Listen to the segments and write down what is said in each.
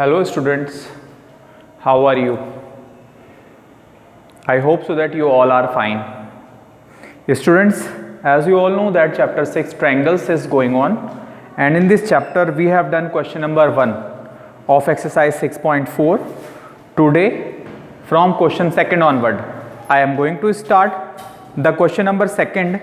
Hello students, how are you? I hope so that you all are fine. Students, as you all know that chapter 6 triangles is going on, and in this chapter we have done question number 1 of exercise 6.4. Today from question 2nd onward I am going to start. The question number 2nd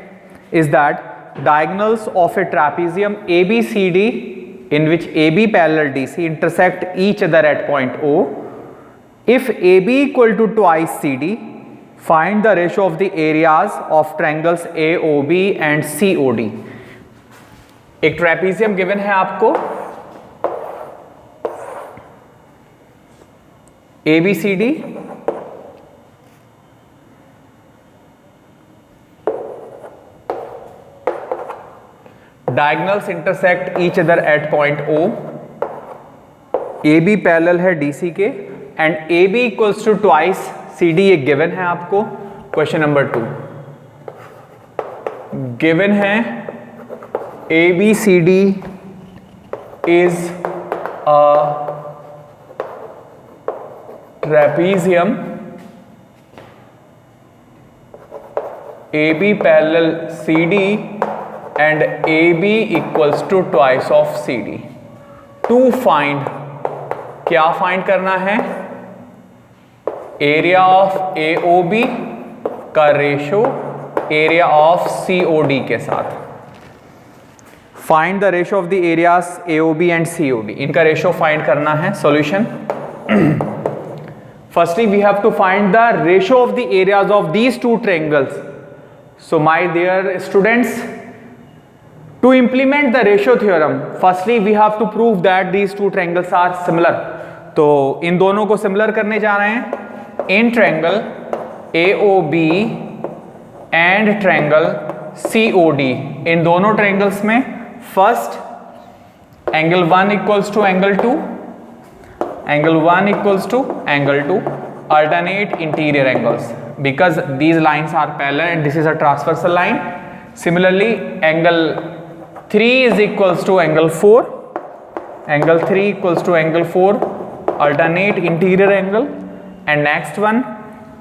is that diagonals of a trapezium ABCD in which AB parallel DC intersect each other at point O. If AB equal to twice CD, find the ratio of the areas of triangles AOB and COD. एक trapezium given है आपको ABCD, diagonals intersect each other at point O. AB parallel है DC के and AB equals to twice CD एक given है आपको. Question number 2 given है ABCD is a trapezium AB parallel CD and AB equals to twice of CD. To find, क्या find करना है? Area of AOB का ratio area of COD के साथ. Find the ratio of the areas AOB and COD. इनका ratio find करना है. Solution, firstly we have to find the ratio of the areas of these two triangles. So my dear students, to implement the ratio theorem, firstly we have to prove that these two triangles are similar. तो इन दोनों को similar करने जा रहे हैं. इन triangle AOB and triangle COD, इन दोनों ट्रायंगल्स में first angle 1 equals to angle 2, angle 1 equals to angle 2, alternate interior angles because these lines are parallel and this is a transversal line. Similarly, angle 3 is equals to angle 4, angle 3 equals to angle 4, alternate interior angle, and next one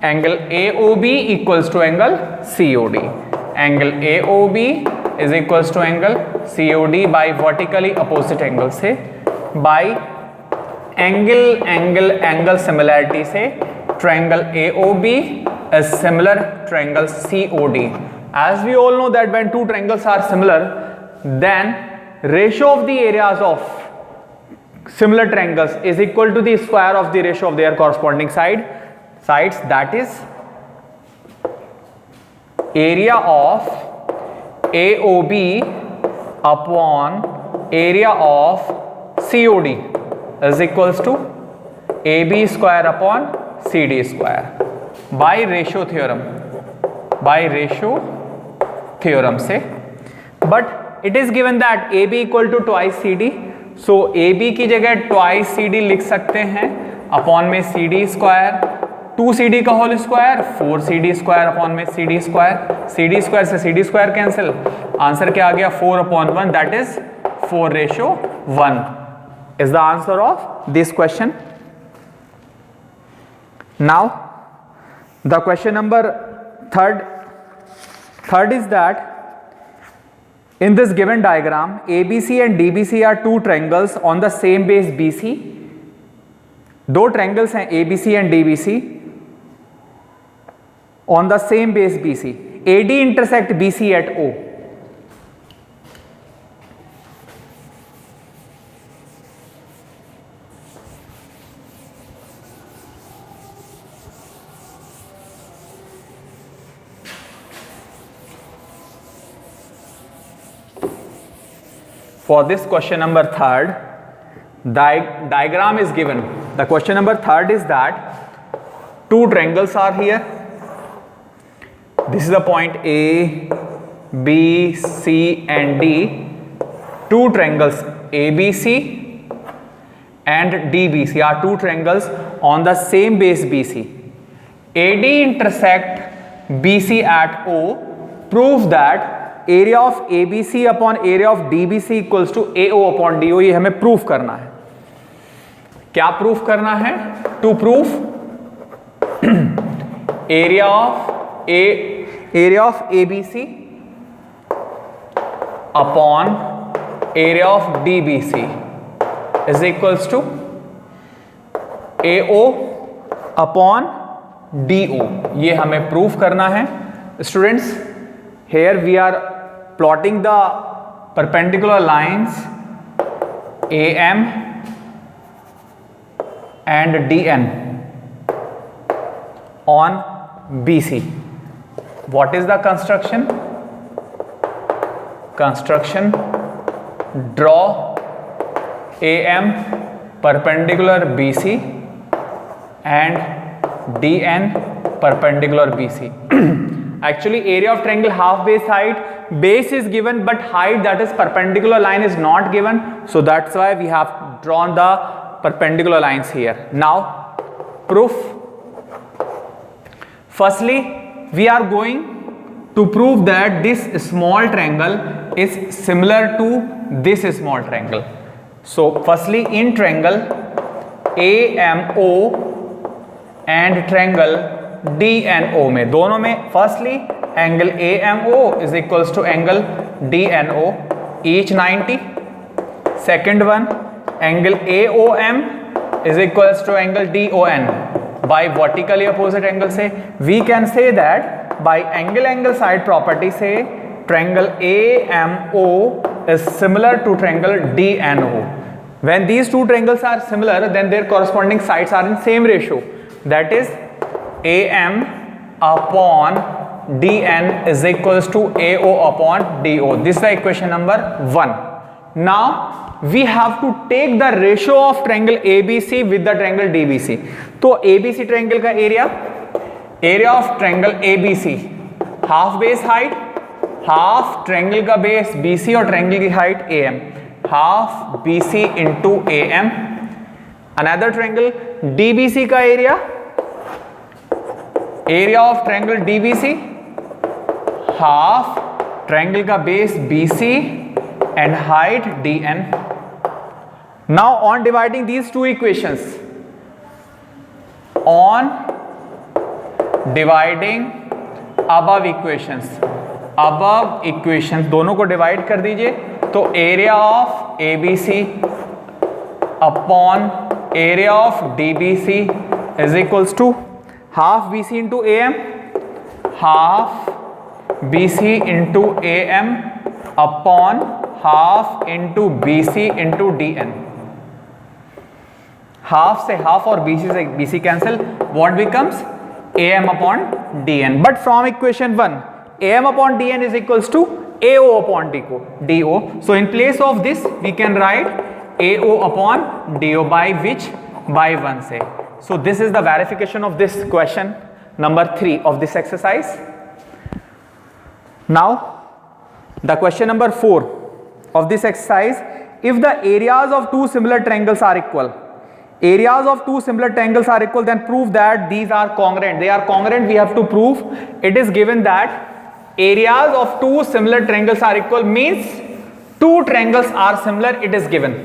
angle AOB equals to angle COD. Angle AOB is equals to angle COD by vertically opposite angle से, by angle similarity से triangle AOB is similar triangle COD. As we all know that when two triangles are similar, then ratio of the areas of similar triangles is equal to the square of the ratio of their corresponding sides. That is, area of AOB upon area of COD is equals to AB square upon CD square by ratio theorem. By ratio theorem से. But it is given that AB equal to twice CD, so AB की जगह twice CD लिख सकते हैं upon में CD square, 2CD का whole square, 4CD square upon में CD square. CD square से CD स्क्वायर कैंसिल, आंसर क्या आ गया? 4/1, that is 4:1 is the answer of this question. Now the question number third is that in this given diagram ABC and DBC are two triangles on the same base BC. दो triangles हैं ABC and DBC on the same base BC. AD intersect BC at O. For this question number 3rd, diagram is given. The question number 3rd is that two triangles are here. This is the point A, B, C and D. Two triangles ABC and DBC are two triangles on the same base BC. AD intersect BC at O. Prove that area of ABC upon area of DBC equals to AO upon DO. ये हमें proof करना है. क्या proof करना है? To proof area of ABC upon area of DBC is equals to AO upon DO. ये हमें proof करना है students. Here we are plotting the perpendicular lines AM and DN on BC. What is the construction? Construction: draw AM perpendicular BC and DN perpendicular BC. Actually, area of triangle half base height, base is given but height, that is perpendicular line, is not given. So that's why we have drawn the perpendicular lines here. Now proof. Firstly, we are going to prove that this small triangle is similar to this small triangle. So firstly, in triangle AMO and triangle DNO में, दोनों में firstly angle AMO is equals to angle DNO, each 90. Second one angle AOM is equals to angle DON. By vertically opposite angle से we can say that by angle side property से triangle AMO is similar to triangle DNO. When these two triangles are similar, then their corresponding sides are in same ratio. That is AM upon DN is equals to AO upon DO. This is the equation number 1. Now we have to take the ratio of triangle ABC with the triangle DBC. तो ABC triangle का area of triangle ABC, half base height, half triangle का base BC और triangle की height AM, half BC into AM. Another triangle DBC का area of triangle DBC, half triangle का base BC and height DN. Now on dividing these two equations, on dividing above equations दोनों को divide कर दीजिए. तो area of ABC upon area of DBC is equals to half BC into AM, half BC into AM upon half into BC into DN. Half से half और BC से BC cancel. What becomes AM upon DN. But from equation 1 AM upon DN is equals to AO upon DO. So in place of this we can write AO upon DO by which? By 1 say. So this is the verification of this question number 3 of this exercise. Now the question number 4 of this exercise: if the areas of two similar triangles are equal, then prove that these are congruent. They are congruent. We have to prove. It is given that areas of two similar triangles are equal, means two triangles are similar. It is given.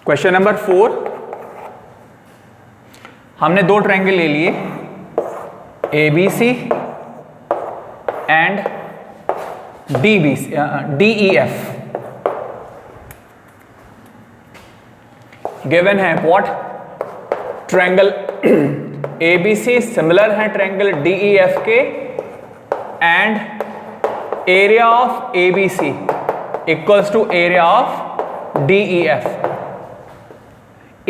Question number 4, हमने दो triangle ले लिए ABC and DEF. Given है what? Triangle ABC similar है triangle DEF के and area of ABC equals to area of DEF.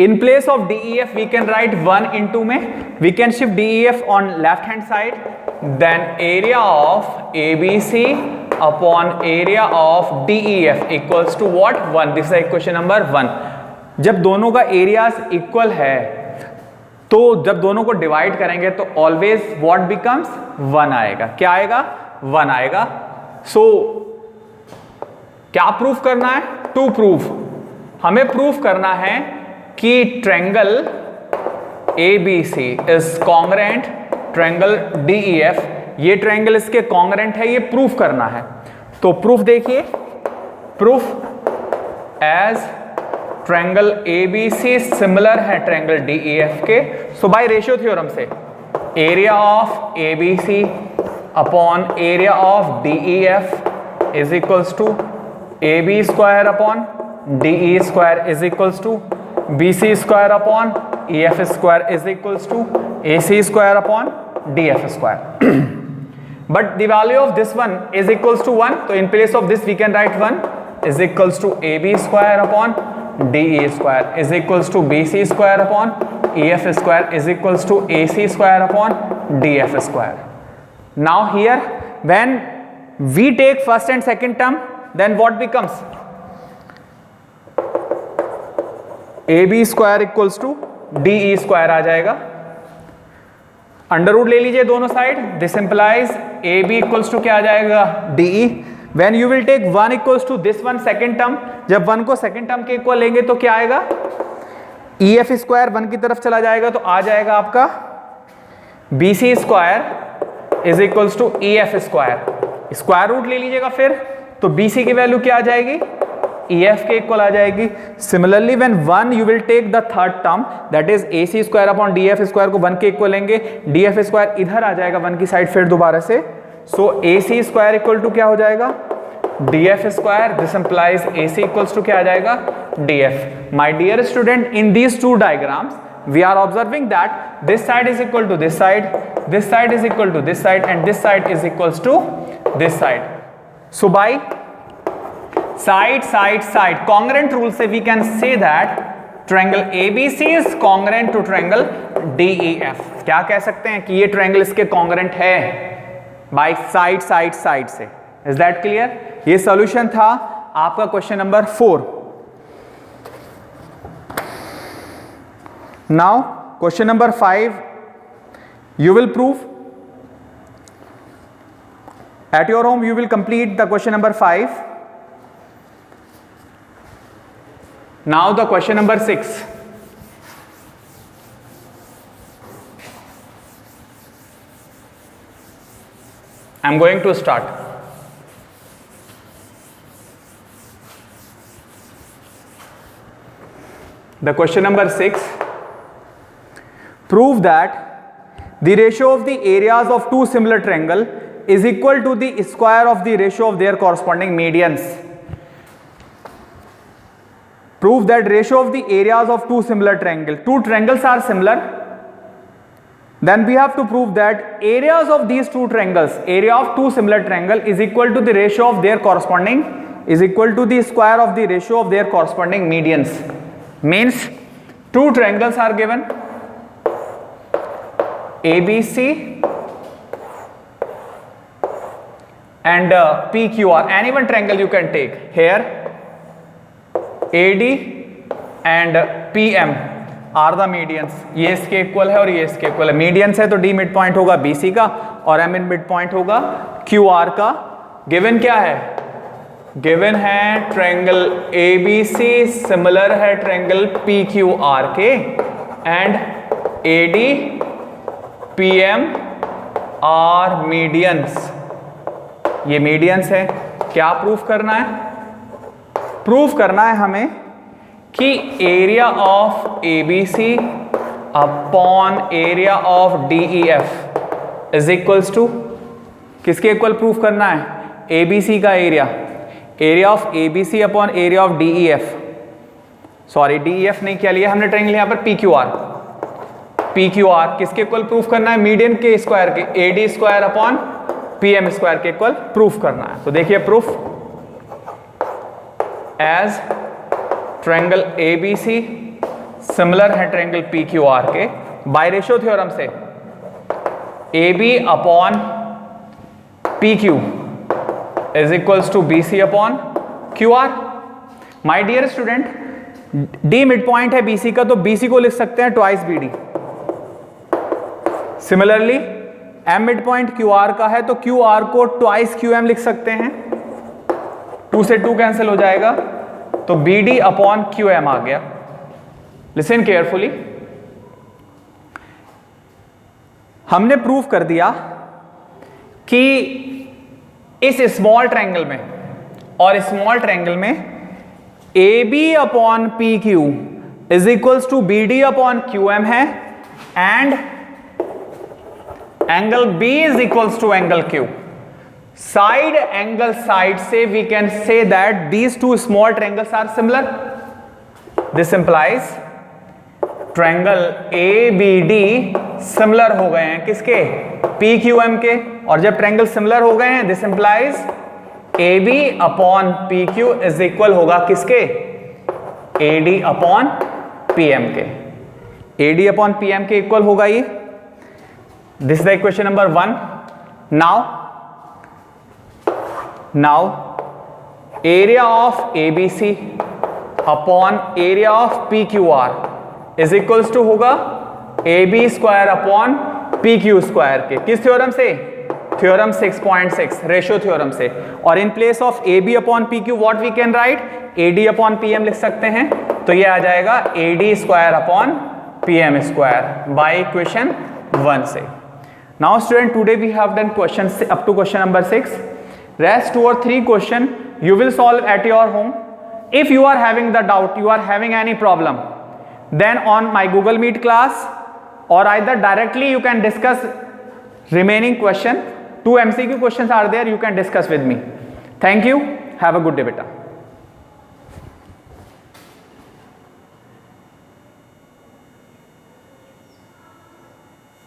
In place of DEF we can write 1 into में we can shift DEF on left hand side, then area of ABC upon area of DEF equals to what? 1. This is the equation number 1. जब दोनों का areas equal है तो जब दोनों को divide करेंगे तो ऑलवेज व्हाट बिकम्स 1 आएगा. क्या आएगा? 1 आएगा. सो क्या प्रूफ करना है? To proof. हमें प्रूफ करना है कि triangle ABC is congruent triangle DEF. ये ट्रायंगल इसके कॉन्ग्रेंट है, ये प्रूफ करना है। तो प्रूफ देखिए, proof as triangle ABC similar है ट्रायंगल DEF के। सो बाय रेशियो थ्योरम से area of ABC upon area of DEF is equals to AB square upon DE square is equals to BC square upon EF square is equals to AC square upon DF square. But the value of this one is equals to 1. So in place of this we can write 1 is equals to AB square upon DE square is equals to BC square upon EF square is equals to AC square upon DF square. Now here when we take first and second term, then what becomes? AB square equals to DE square आ जाएगा। Under root ले लीजिए दोनों side, this implies AB equals to क्या आ जाएगा DE। When you will take 1 equals to this one second term, जब 1 को सेकंड टर्म के इक्वल लेंगे तो क्या आएगा, EF स्क्वायर 1 की तरफ चला जाएगा तो आ जाएगा आपका BC square is equals to EF square. Square root ले लीजिएगा फिर, तो BC की वैल्यू क्या आ जाएगी, EF के इक्वल आ जाएगी। Similarly when 1 you will take the third term that is AC square upon DF square को 1 के इक्वल लेंगे, DF स्क्वायर इधर आ जाएगा 1 की साइड फिर दोबारा से। So AC square equal to क्या हो जाएगा, DF square. This implies AC equals to क्या आ जाएगा, DF। My dear student, in these two diagrams we are observing that this side is equal to this side is equal to this side and this side is equals to this side. So by side congruent rule से we can say that triangle ABC is congruent to triangle DEF। क्या कह सकते हैं कि ये triangle इसके congruent है by side से। Is that clear? ये सॉल्यूशन था आपका question number 4। Now question number 5 you will prove at your home, you will complete the question number 5. Now the question number 6. I am going to start. The question number 6. Prove that the ratio of the areas of two similar triangle is equal to the square of the ratio of their corresponding medians. Prove that ratio of the areas of two similar triangle. Two triangles are similar. Then we have to prove that areas of these two triangles, area of two similar triangle is equal to the ratio of their corresponding, is equal to the square of the ratio of their corresponding medians. Means two triangles are given, ABC and PQR. Any one triangle you can take here. AD and PM are the medians. ये इसके equal है और ये इसके equal है। Medians है तो D mid point होगा BC का और M मिड पॉइंट होगा QR का। गिवन क्या है, गिवन है ट्रायंगल ABC सिमिलर है ट्रायंगल PQR के and AD PM are medians. ये मीडियंस है। क्या प्रूफ करना है, प्रूफ करना है हमें कि area of ABC upon area of DEF is equals to किसके इक्वल प्रूफ करना है, ABC का area, area of ABC upon area of DEF। Sorry DEF नहीं क्या लिया हमने ट्रायंगल यहां पर PQR किसके इक्वल प्रूफ करना है, मीडियन के स्क्वायर के AD square upon PM square के इक्वल प्रूफ करना है। तो देखिए proof as triangle ABC similar है ट्रायंगल PQR के बाय रेशियो थ्योरम से AB upon PQ is equals to BC upon QR। My dear student D mid point है BC का तो BC को लिख सकते हैं twice BD। Similarly M mid point QR का है तो QR को ट्वाइस QM लिख सकते हैं, 2 से 2 कैंसिल हो जाएगा तो BD अपॉन QM आ गया। लिसन केयरफुली, हमने प्रूफ कर दिया कि इस स्मॉल ट्रायंगल में और स्मॉल ट्रायंगल में A B upon P Q is equals to B D upon Q M है and angle B is equals to angle Q. Side angle side से we can say that these two small triangles are similar. This implies triangle A B D similar हो गए हैं किसके, P Q M के. और जब triangle similar हो गए हैं this implies A B upon P Q is equal होगा किसके, A D upon P M के. A D upon P M के इक्वल होगा ये. This is the equation number 1. Now area of A B C upon area of P Q R is equals to होगा A B square upon P Q square के. किस theorem से, theorem 6.6 ratio theorem से. और in place of A B upon P Q what we can write, A D upon P M लिख सकते हैं. तो ये आ जाएगा A D square upon P M square by equation 1 से. Now student today we have done question up to question number 6. Rest 2 or 3 question you will solve at your home. If you are having the doubt, you are having any problem, then on my Google Meet class or either directly you can discuss remaining question. 2 MCQ questions are there, you can discuss with me. Thank you. Have a good day beta.